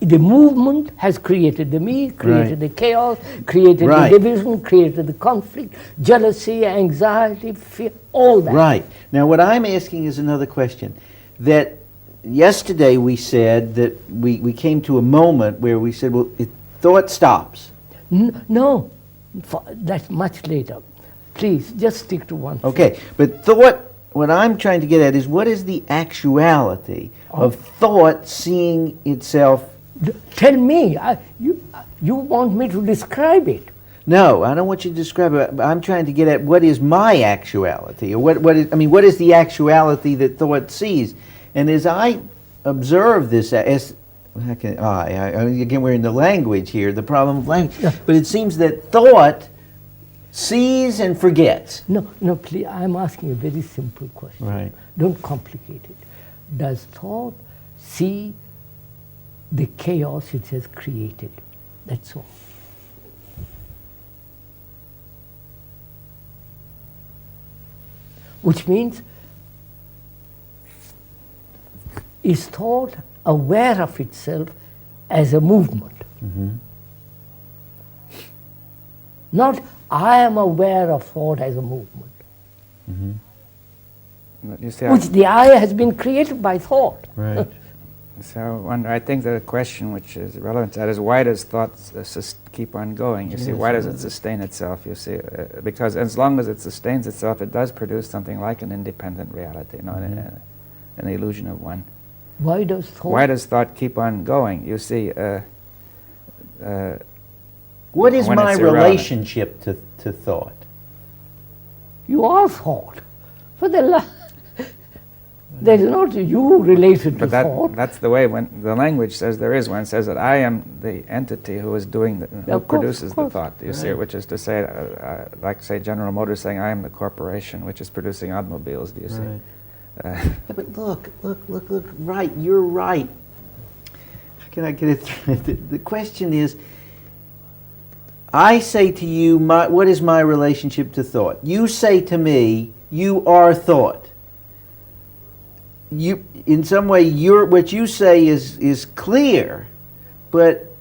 B: The movement has created the me, created the chaos, created
D: Right.
B: the division, created the conflict, jealousy, anxiety, fear, all that.
D: Right. Now, what I'm asking is another question. That yesterday we said that we came to a moment where we said, well, thought stops.
B: No, that's much later. Please, just stick to one thing.
D: Okay, but thought, what I'm trying to get at is what is the actuality of thought seeing itself?
B: Tell me, you want me to describe it.
D: No, I don't want you to describe it. I'm trying to get at what is my actuality, or what is the actuality that thought sees? And as I observe this, again, we're in the language here, the problem of language, but it seems that thought sees and forgets.
B: No, please, I'm asking a very simple question.
D: Right.
B: Don't complicate it. Does thought see the chaos it has created? That's all. Which means, is thought aware of itself as a movement? Not, I am aware of thought as a movement,
C: But you see,
B: which the I has been created by thought.
D: Right.
C: so I think the question which is relevant to that is, why does thought keep on going? You see, why does it sustain itself? You see, because as long as it sustains itself, it does produce something like an independent reality, not an illusion of one.
B: Why does thought?
C: Why does thought keep on going? You see,
D: What is
C: when
D: my
C: it's irrelevant.
D: relationship to thought?
B: You are thought. For there is not you related to
C: But
B: thought.
C: that's the way when the language says there is one. It says that I am the entity who is doing who
B: Of course,
C: produces
B: of
C: the
B: course.
C: thought. You see, which is to say, like say General Motors saying, I am the corporation which is producing automobiles. Do you see?
D: Right. Yeah, but look, right, you're right. How can I get it through? The question is, I say to you, what is my relationship to thought? You say to me, you are thought. You, in some way, what you say is clear, but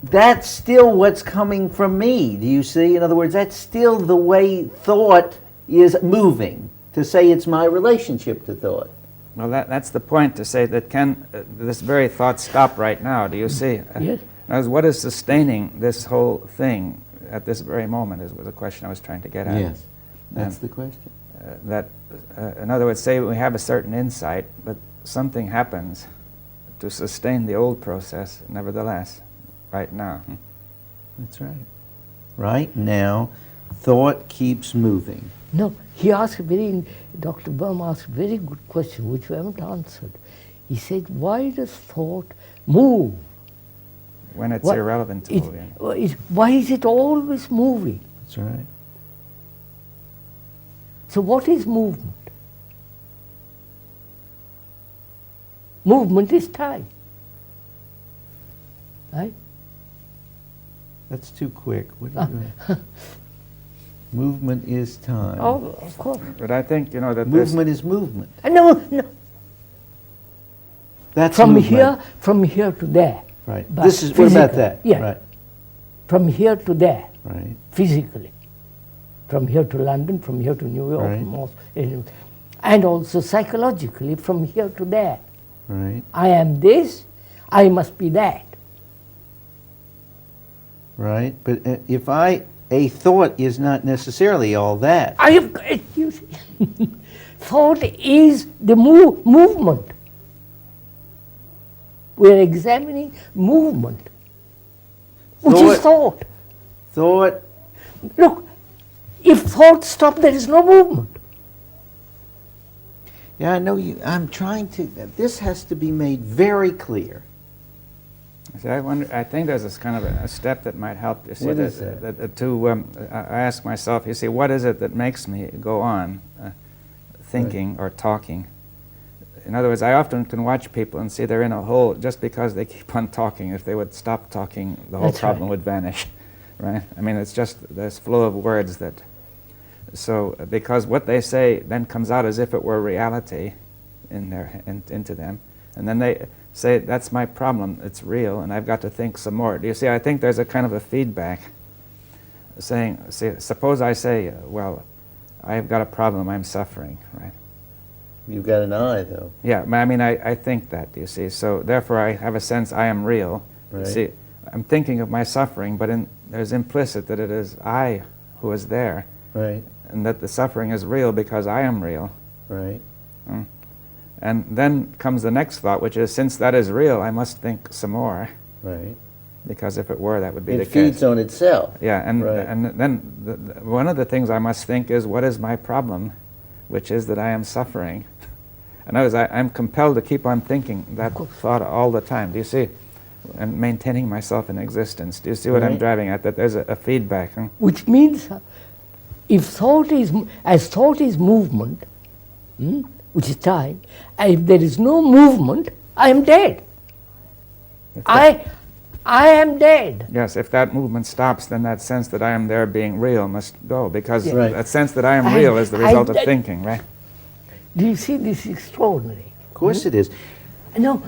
D: that's still what's coming from me. Do you see? In other words, that's still the way thought is moving. To say it's my relationship to thought.
C: Well, that's the point, to say that can this very thought stop right now? Do you see?
B: Yes.
C: As what is sustaining this whole thing at this very moment was the question I was trying to get at.
D: Yes, that's
C: And,
D: the question.
C: in other words, say we have a certain insight, but something happens to sustain the old process, nevertheless, right now.
D: That's right. Right now, thought keeps moving.
B: No, Dr. Baum asked a very good question which we haven't answered. He said, why does thought move?
C: When it's
B: What-
C: irrelevant to moving.
B: Why is it always moving?
D: That's right.
B: So what is movement? Movement is time. Right?
D: That's too quick. What are you doing? Movement is time.
B: Oh, of course.
C: But I think, that there's-
D: Movement is movement.
B: No.
D: That's
B: From
D: movement.
B: here to there.
D: Right.
B: But
D: This is, what about
B: physically,
D: that?
B: yeah.
D: Right.
B: From here to there,
D: Right.
B: physically. From here to London, from here to New York,
D: Right.
B: from and also psychologically, from here to there.
D: Right.
B: I am this, I must be that.
D: Right. But if a thought is not necessarily all that.
B: I have, you see. thought is the movement. We are examining movement, which is thought.
D: Thought.
B: Look, if thought stops, there is no movement.
D: Yeah, I know you. I'm trying to. This has to be made very clear.
C: See, I think there's this kind of a step that might help. You see,
D: What is that?
C: I ask myself, you see, what is it that makes me go on thinking or talking? In other words, I often can watch people and see they're in a hole just because they keep on talking. If they would stop talking, the whole
B: That's
C: problem
B: right.
C: would vanish, right? I mean, it's just this flow of words that. So, because what they say then comes out as if it were reality into them, and then they say, that's my problem, it's real, and I've got to think some more. Do you see, I think there's a kind of a feedback saying, see, suppose I say, well, I've got a problem, I'm suffering, right?
D: You've got an eye, though.
C: Yeah, I mean, I think that, you see, so therefore I have a sense I am real.
D: Right.
C: See, I'm thinking of my suffering, but there's implicit that it is I who is there,
D: Right.
C: and that the suffering is real because I am real.
D: Right.
C: And then comes the next thought, which is, since that is real, I must think some more,
D: Right.
C: because if it were, that would be the
D: It feeds
C: case.
D: on itself.
C: Yeah, and
D: Right.
C: then one of the things I must think is, what is my problem, which is that I am suffering. In other words, I'm compelled to keep on thinking that thought all the time. Do you see? And maintaining myself in existence. Do you see what I'm
D: Right.
C: driving at? That there's a feedback.
B: Which means, if thought is movement, which is time, and if there is no movement, I am dead. I am dead.
C: Yes, if that movement stops, then that sense that I am there being real must go, because
B: Yeah.
D: Right.
C: that sense that I am real is the result of thinking, right?
B: Do you see this is extraordinary?
D: Of course it is.
B: No,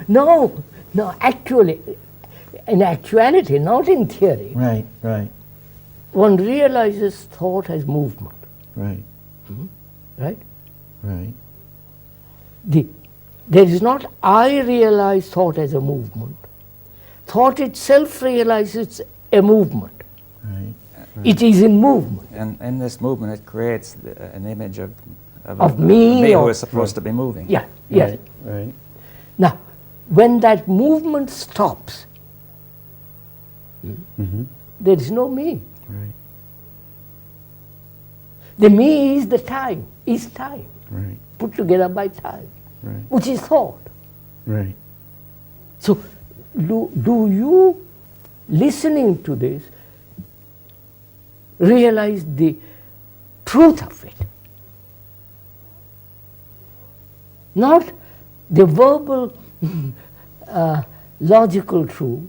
B: actually, in actuality, not in theory,
D: Right. Right.
B: one realizes thought as movement,
D: Right.
B: right?
D: Right.
B: There is not I realize thought as a movement. Thought itself realizes a movement.
D: Right.
B: It is in movement.
C: And in this movement, it creates an image of
B: me
C: who
B: or-
C: is supposed to be moving.
B: Yeah, yes.
D: Right. Right.
B: Now, when that movement stops, there is no me.
D: Right.
B: The me is the time,
D: Right.
B: put together by time,
D: Right.
B: which is thought.
D: Right.
B: So, do you, listening to this, realize the truth of it? Not the verbal, logical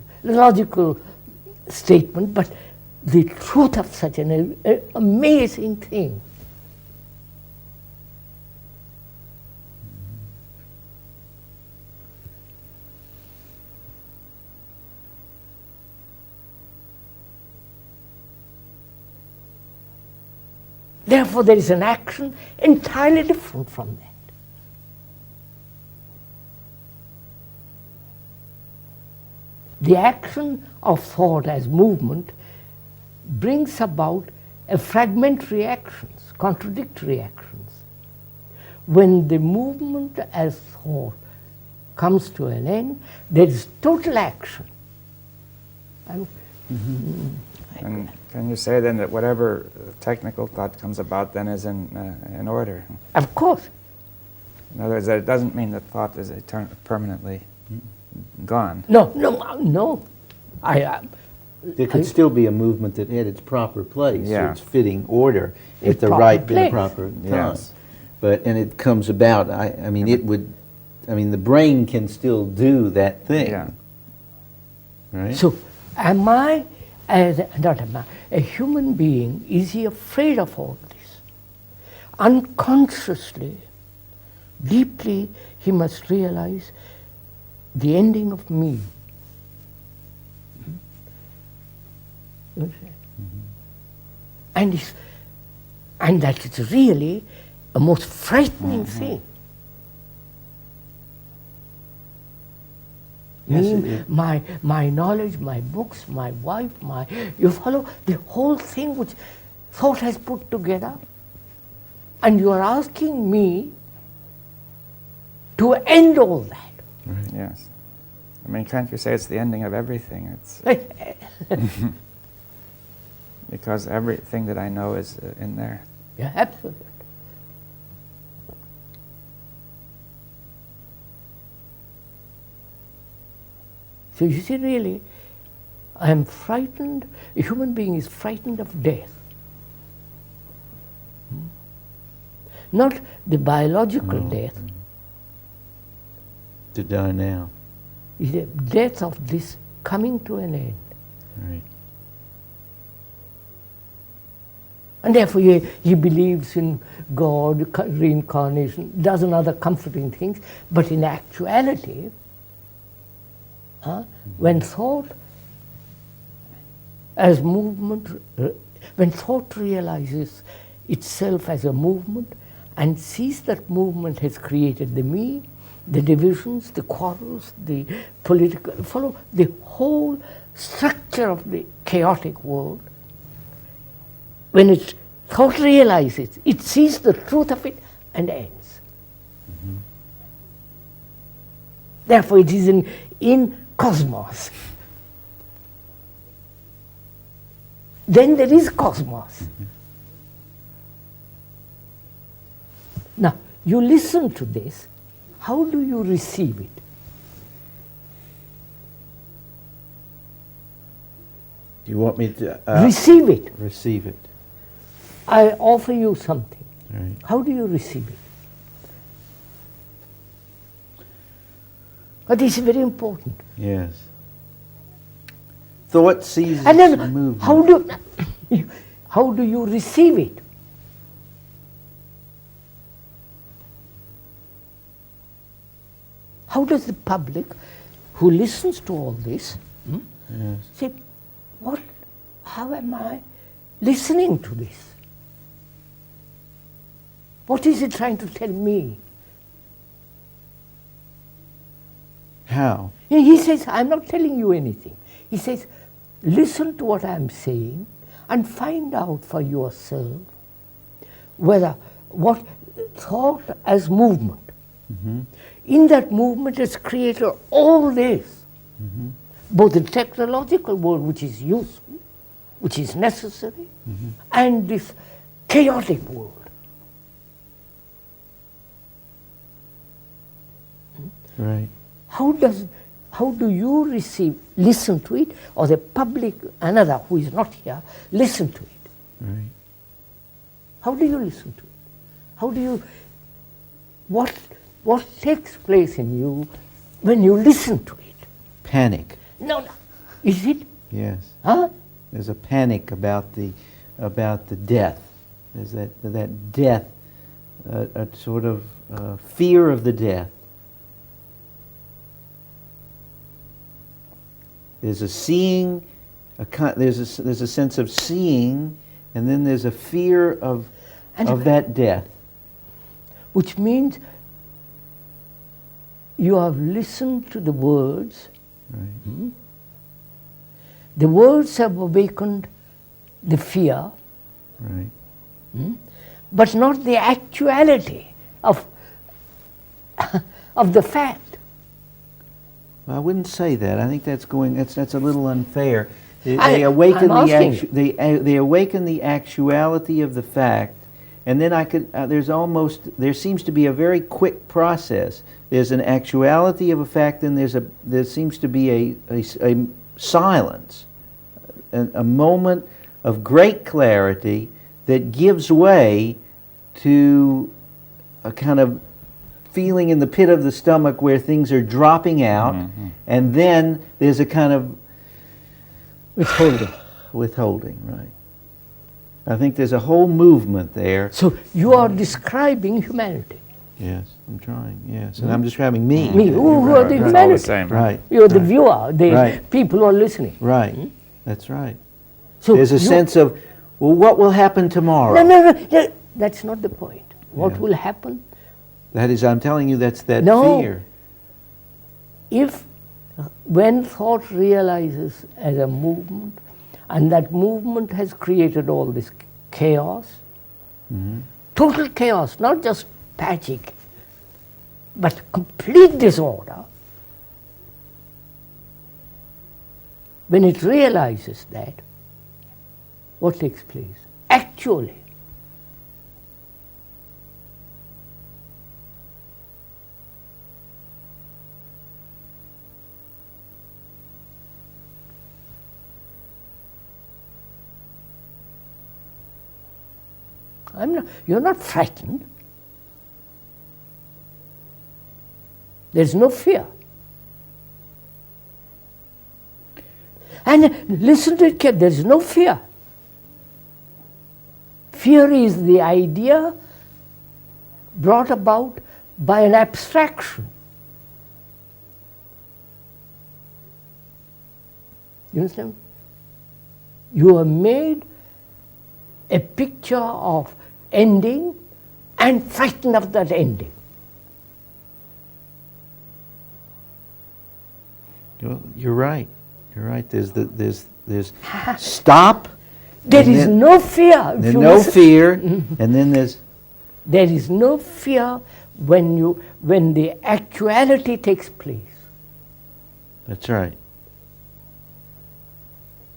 B: statement, but the truth of such an amazing thing. Therefore, there is an action entirely different from that. The action of thought as movement brings about a fragmentary actions, contradictory actions. When the movement as thought comes to an end, there is total action.
C: And can you say then that whatever technical thought comes about then is in order?
B: Of course,
C: In other words, that it doesn't mean that thought is permanently gone.
B: no.
D: There could still be a movement that had its proper place,
C: Yeah.
D: its fitting order,
B: Its
D: at the
B: proper
D: right in the
B: place.
D: proper time.
C: Yes.
D: And it comes about. I mean, the brain can still do that thing.
C: Yeah.
D: Right.
B: So, a human being, is he afraid of all this? Unconsciously, deeply, he must realize the ending of me. You understand? And that is really a most frightening thing.
D: Yes,
B: My knowledge, my books, my wife, you follow the whole thing which thought has put together, and you are asking me to end all that.
C: Yes. I mean, can't you say it's the ending of everything? It's because everything that I know is in there.
B: Yeah, absolutely. So you see, really, I am frightened, a human being is frightened of death. Not the biological death,
D: To die now.
B: the death of this coming to an end.
D: Right.
B: And therefore he believes in God, reincarnation, dozen other comforting things, but in actuality, when thought as movement, when thought realizes itself as a movement and sees that movement has created the me, the divisions, the quarrels, the political, follow the whole structure of the chaotic world, when it thought realizes, it sees the truth of it and ends. Therefore it is in cosmos. Then there is cosmos. Now, you listen to this, how do you receive it?
D: Do you want me to
B: Receive it.
D: receive it?
B: I offer you something.
D: Right.
B: How do you receive it? But this is very important.
D: Yes. Thought sees
B: And then
D: movement.
B: how do you receive it? How does the public who listens to all this
D: Yes.
B: say, how am I listening to this? What is it trying to tell me?
D: How?
B: He says, I'm not telling you anything. He says, listen to what I'm saying and find out for yourself whether what thought as movement, in that movement has created all this, both the technological world, which is useful, which is necessary, and this chaotic world.
D: Right.
B: How do you listen to it, or the public, another who is not here, listen to it?
D: Right.
B: How do you listen to it? How do you, what takes place in you when you listen to it?
D: Panic.
B: No. Is it?
D: Yes.
B: Huh?
D: There's a panic about the death. There's that death, a sort of fear of the death. There's a seeing, there's a sense of seeing, and then there's a fear of that death.
B: Which means you have listened to the words.
D: Right.
B: The words have awakened the fear,
D: Right.
B: but not the actuality of the fact.
D: Well, I wouldn't say that. I think that's a little unfair. They
B: I'm
D: awaken
B: asking
D: they awaken the actuality of the fact, and then there seems to be a very quick process. There's an actuality of a fact, then there seems to be a silence, a moment of great clarity that gives way to a kind of feeling in the pit of the stomach where things are dropping out, and then there's a kind of withholding, right. I think there's a whole movement there.
B: So you are describing humanity.
D: Yes, I'm trying, yes. And I'm describing me.
B: Me, who are the
C: It's all the
B: humanity.
C: same.
D: Right.
B: You're the viewer, the
D: Right.
B: people who are listening.
D: Right, that's right.
B: So
D: There's a sense of, well, what will happen tomorrow?
B: No, that's not the point. What
D: Yeah.
B: will happen
D: That is, I'm telling you, that's that
B: No.
D: fear.
B: when thought realizes as a movement, and that movement has created all this chaos, total chaos, not just patchy But complete disorder, when it realizes that, what takes place? Actually, you're not frightened. There's no fear. And listen to it carefully, there's no fear. Fear is the idea brought about by an abstraction. You understand? You have made a picture of ending and frightened of that ending.
D: You're right. You're right. There's stop.
B: There is no fear.
D: There's no fear, and then there's.
B: There is no fear when the actuality takes place.
D: That's right.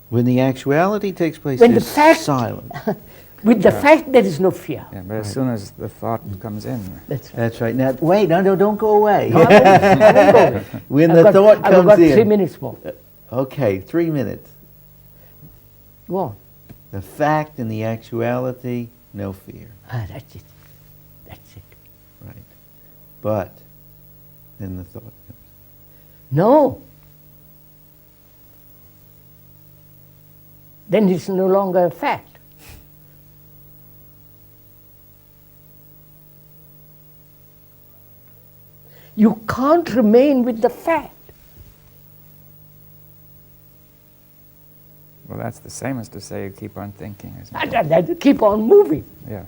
D: When the actuality takes place,
B: When the
D: there's
B: fact-
D: silence.
B: With the fact, there is no fear.
C: Yeah, but as soon as the thought comes in,
B: That's right.
D: That's right. Now, wait, no, don't go away.
B: No, I won't go away.
D: When
B: I've
D: the
B: got-
D: thought
B: I've
D: comes
B: got
D: in.
B: 3 minutes more.
D: Okay, 3 minutes.
B: Go on.
D: The fact and the actuality, no fear.
B: That's it. That's it.
D: Right. But then the thought comes.
B: No. Then it's no longer a fact. You can't remain with the fact.
C: well, that's the same as to say you keep on thinking, isn't it?
B: And keep on moving.
C: Yes.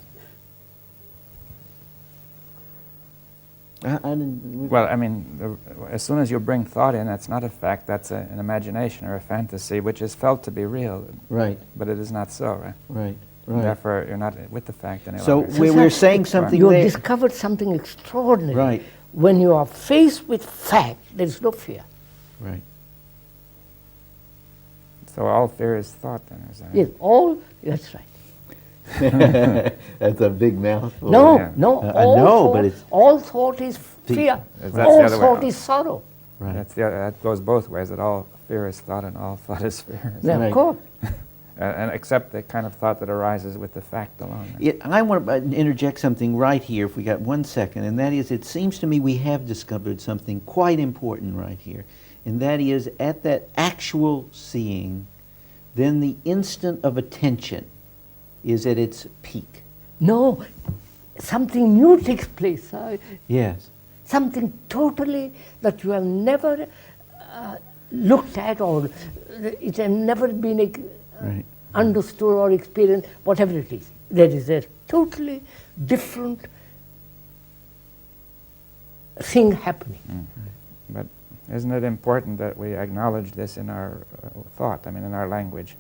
D: I didn't.
C: Well, I mean, as soon as you bring thought in, that's not a fact, that's an imagination or a fantasy, which is felt to be real,
D: Right,
C: but it is not so, right?
D: right, right.
C: Therefore, you're not with the fact any
D: So
C: longer.
D: we're saying something
B: You
D: there.
B: discovered something extraordinary.
D: Right.
B: When you are faced with fact, there is no fear.
D: Right.
C: So all fear is thought, then, is that
B: Yes,
C: it?
B: that's right.
D: That's a big mouthful.
B: No,
C: yeah.
B: no,
D: I know, but it's-
B: all thought is fear.
C: That's the
B: All
C: other way
B: thought
C: around.
B: is sorrow.
D: Right.
C: That goes both ways, that all fear is thought and all thought is fear.
B: Yeah,
D: Right.
B: of course.
C: And except the kind of thought that arises with the fact alone.
D: I want to interject something right here, if we got 1 second, and that is, it seems to me we have discovered something quite important right here, and that is, at that actual seeing, then the instant of attention is at its peak.
B: No, something new takes place.
D: Yes.
B: Something totally that you have never looked at, or it has never been
D: Right.
B: understood or experienced, whatever it is. There is a totally different thing happening.
C: But isn't it important that we acknowledge this in our thought, I mean in our language,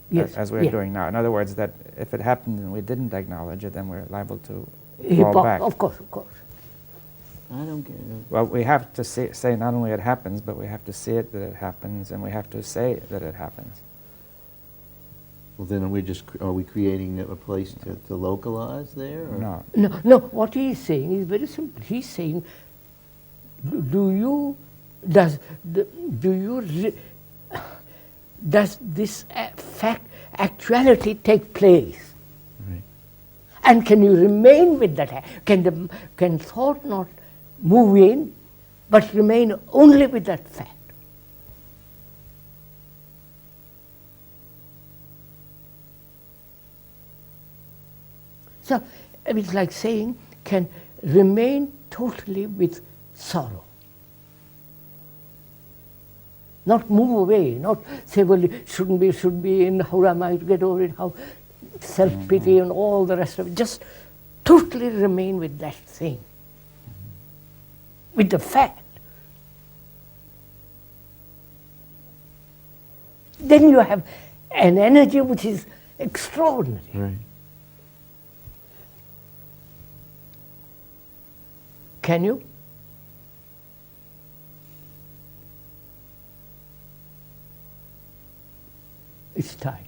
B: Yes.
C: as we're
B: yeah.
C: doing now? In other words, that if it happened and we didn't acknowledge it, then we're liable to
B: Hypo-
C: fall back.
B: Of course, of course.
D: I don't get it.
C: Well, we have to say not only it happens, but we have to see it that it happens, and we have to say that it happens.
D: Well, then are we creating a place to localize there? Or?
C: No.
B: No, what he is saying is very simple. He's saying, does this actuality take place?
D: Right.
B: And can you remain with that? Can thought not move in, but remain only with that fact? So it's like saying, can remain totally with sorrow. Not move away, not say, well, it shouldn't be, should be, and how am I to get over it, how self-pity and all the rest of it. Just totally remain with that thing, with the fact. Then you have an energy which is extraordinary.
D: Right.
B: Can you? It's tight.